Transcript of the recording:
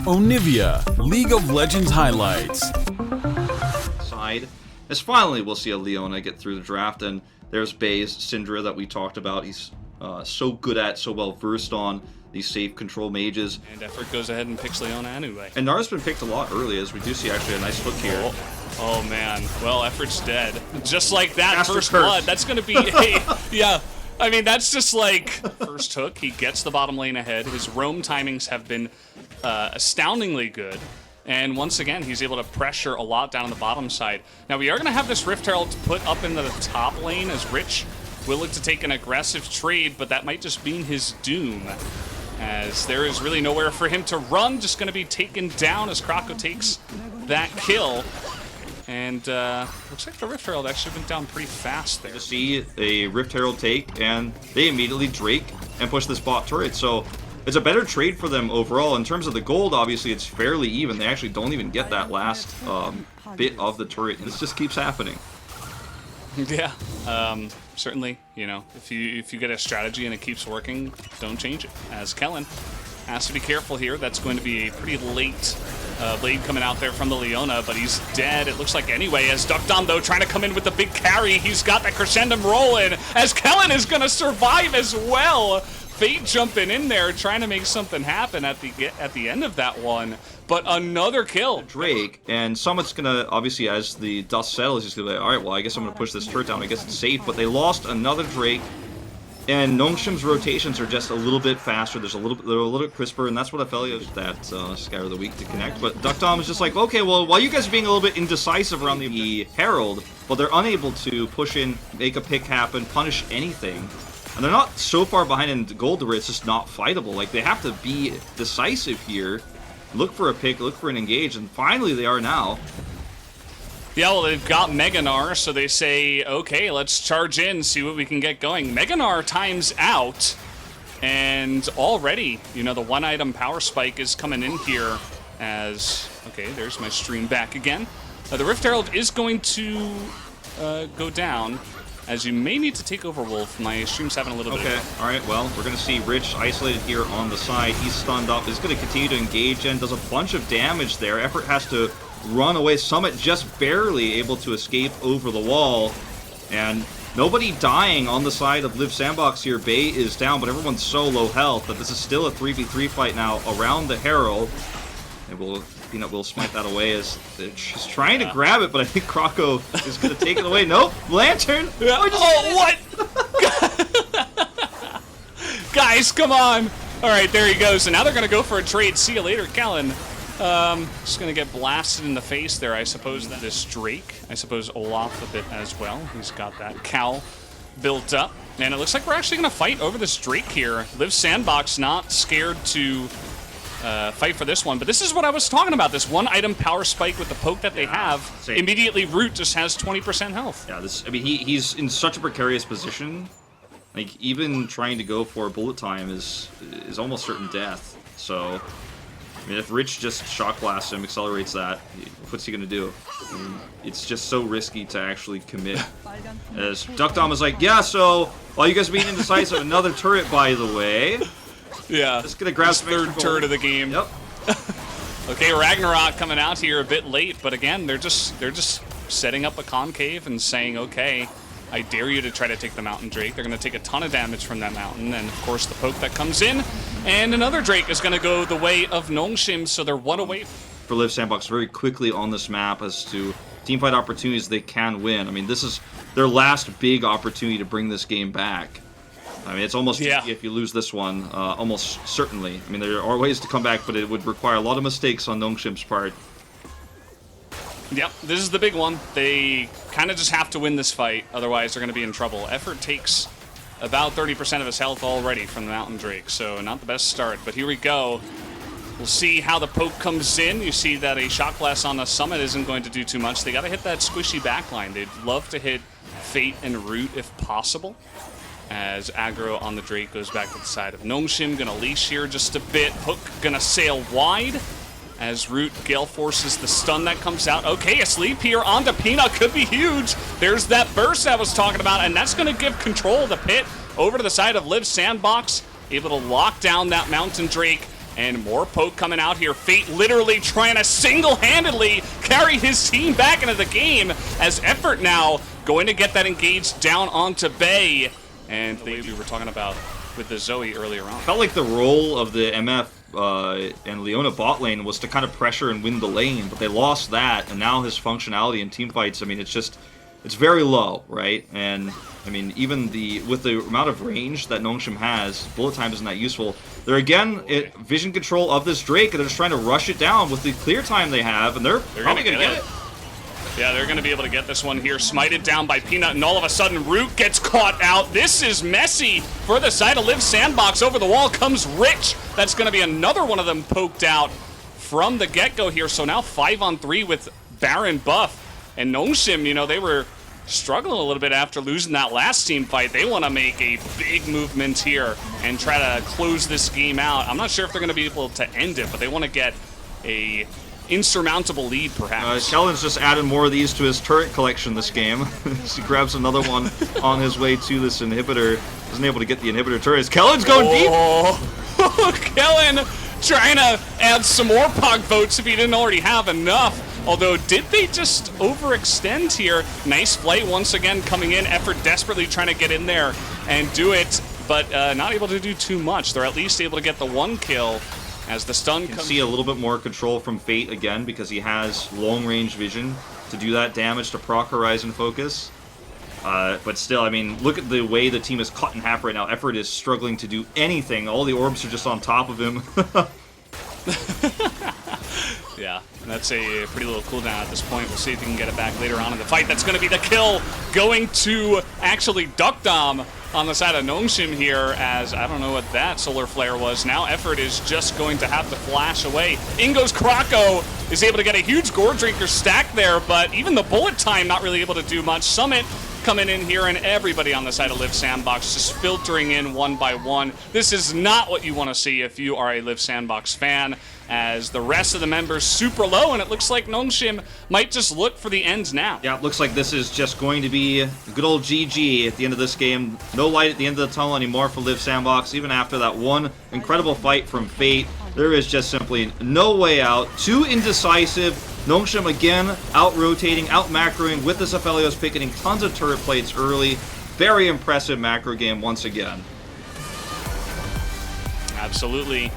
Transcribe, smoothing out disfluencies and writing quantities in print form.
Onivia, League of Legends highlights. Side, as finally we'll see a Leona get through the draft, and there's Bay's Syndra that we talked about. He's so good at, so well versed on these safe control mages. And Effort goes ahead and picks Leona anyway. And Nara's been picked a lot early, as we do see actually a nice hook here. Oh man, well, Effort's dead. Just like that, Master first curse. blood. That's gonna be yeah. I mean, that's just like first hook. He gets the bottom lane ahead. His roam timings have been astoundingly good. And once again, he's able to pressure a lot down on the bottom side. Now, we are going to have this Rift Herald put up into the top lane as Rich will look to take an aggressive trade, but that might just mean his doom, as there is really nowhere for him to run. Just going to be taken down as Krako takes that kill. And looks like the Rift Herald actually went down pretty fast there. To see a Rift Herald take, and they immediately Drake and push this bot turret. So it's a better trade for them overall. In terms of the gold, obviously it's fairly even. They actually don't even get that last bit of the turret. This just keeps happening. Yeah, certainly, you know, if you get a strategy and it keeps working, don't change it. As Kellen has to be careful here. That's going to be a pretty late blade coming out there from the Leona, but he's dead, it looks like, anyway, as Duckdom, though, trying to come in with the big carry. He's got that crescendum rolling, as Kellen is going to survive as well. Fate jumping in there, trying to make something happen at the end of that one. But another kill. Drake, and Summit's gonna, obviously, as the dust settles, he's gonna be like, alright, well, I guess I'm gonna push this turret down. I guess it's safe, but they lost another Drake. And Nongshim's rotations are just a little bit faster. They're a little bit crisper, and that's what Aphelios that Sky of the Week to connect. But Duckdom is just like, okay, well, while you guys are being a little bit indecisive around the Herald, well, they're unable to push in, make a pick happen, punish anything. And they're not so far behind in gold where it's just not fightable. Like, they have to be decisive here, look for a pick, look for an engage, and finally they are now. Yeah, well, they've got Meganar, so they say, okay, let's charge in, see what we can get going. Meganar times out, and already, you know, the one-item power spike is coming in here as, okay, there's my stream back again. The Rift Herald is going to go down, as you may need to take over Wolf. My stream's having a little bit of... Alright, well, we're going to see Rich isolated here on the side. He's stunned up, he's going to continue to engage and does a bunch of damage there. Effort has to run away. Summit just barely able to escape over the wall, and nobody dying on the side of Liiv SANDBOX here. Bay is down, but everyone's so low health that this is still a 3v3 fight now around the Herald. And Peanut will smite that away as she's trying to grab it, but I think Krako is going to take it away. Nope, Lantern! Yeah. Oh, what? Guys, come on! Alright, there he goes. So now they're going to go for a trade. See you later, Kellen. Just gonna get blasted in the face there, I suppose. This Drake, I suppose Olaf a bit as well. He's got that cowl built up. And it looks like we're actually gonna fight over this Drake here. Liiv SANDBOX not scared to fight for this one, but this is what I was talking about. This one-item power spike with the poke that they have. Same. Immediately Root just has 20% health. Yeah, I mean, he's in such a precarious position. Like, even trying to go for bullet time is almost certain death. So, I mean, if Rich just shock blasts him, accelerates that, what's he gonna do? I mean, it's just so risky to actually commit. As Duckdom is like, yeah, so while you guys are being indecisive, another turret, by the way. Yeah, just gonna grab some third turret of the game. Yep. Okay, Ragnarok coming out here a bit late, but again, they're just setting up a concave and saying, okay, I dare you to try to take the Mountain Drake. They're going to take a ton of damage from that mountain, and of course the poke that comes in, and another Drake is going to go the way of Nongshim, so they're one away. For Liiv SANDBOX very quickly on this map as to teamfight opportunities they can win. I mean, this is their last big opportunity to bring this game back. I mean, it's almost easy if you lose this one, almost certainly. I mean, there are ways to come back, but it would require a lot of mistakes on Nongshim's part. Yep, this is the big one. They kind of just have to win this fight, otherwise they're going to be in trouble. Effort takes about 30% of his health already from the Mountain Drake, so not the best start. But here we go. We'll see how the poke comes in. You see that a Shock Blast on the Summit isn't going to do too much. They got to hit that squishy backline. They'd love to hit Fate and Root if possible. As aggro on the Drake goes back to the side of Nongshim. Gonna leash here just a bit. Hook gonna sail wide. As Root Gale forces the stun that comes out. Okay, a sleep here onto Peanut could be huge. There's that burst I was talking about, and that's going to give control of the pit over to the side of Liiv SANDBOX. Able to lock down that Mountain Drake. And more poke coming out here. Fate literally trying to single-handedly carry his team back into the game as Effort now going to get that engaged down onto Bay. And the way we were talking about with the Zoe earlier on. Felt like the role of the MF and Leona bot lane was to kind of pressure and win the lane, but they lost that, and now his functionality in team fights, I mean, it's very low, right? And I mean, even with the amount of range that Nongshim has, bullet time isn't that useful. They're again vision control of this Drake, and they're just trying to rush it down with the clear time they have, and they're probably gonna get it. Yeah, they're going to be able to get this one here. Smited down by Peanut, and all of a sudden, Root gets caught out. This is messy for the side of Liiv SANDBOX. Over the wall comes Rich. That's going to be another one of them poked out from the get-go here. So now 5-on-3 with Baron buff. And Nongshim, you know, they were struggling a little bit after losing that last team fight. They want to make a big movement here and try to close this game out. I'm not sure if they're going to be able to end it, but they want to get a insurmountable lead, perhaps. Kellen's just added more of these to his turret collection this game. He grabs another one on his way to this inhibitor. Isn't able to get the inhibitor turrets. Kellen's going deep! Kellen trying to add some more Pog votes if he didn't already have enough. Although, did they just overextend here? Nice play once again coming in. Effort desperately trying to get in there and do it, but not able to do too much. They're at least able to get the one kill. As the stun comes, see a little bit more control from Fate again because he has long-range vision to do that damage to proc Horizon Focus. But still, I mean, look at the way the team is cut in half right now. Effort is struggling to do anything. All the orbs are just on top of him. Yeah, that's a pretty little cooldown at this point. We'll see if he can get it back later on in the fight. That's going to be the kill going to actually Duck Dom on the side of Nongshim here, as I don't know what that solar flare was. Now Effort is just going to have to flash away. In goes Krako, is able to get a huge Gore Drinker stack there, but even the bullet time not really able to do much. Summit coming in here, and everybody on the side of Liiv SANDBOX just filtering in one by one. This is not what you want to see if you are a Liiv SANDBOX fan, as the rest of the members super low, and it looks like Nongshim might just look for the end now. Yeah, it looks like this is just going to be a good old GG at the end of this game. No light at the end of the tunnel anymore for Liiv SANDBOX. Even after that one incredible fight from Fate, there is just simply no way out. Too indecisive. Nongshim again out-rotating, out-macroing with this Aphelios pick, getting tons of turret plates early. Very impressive macro game once again. Absolutely.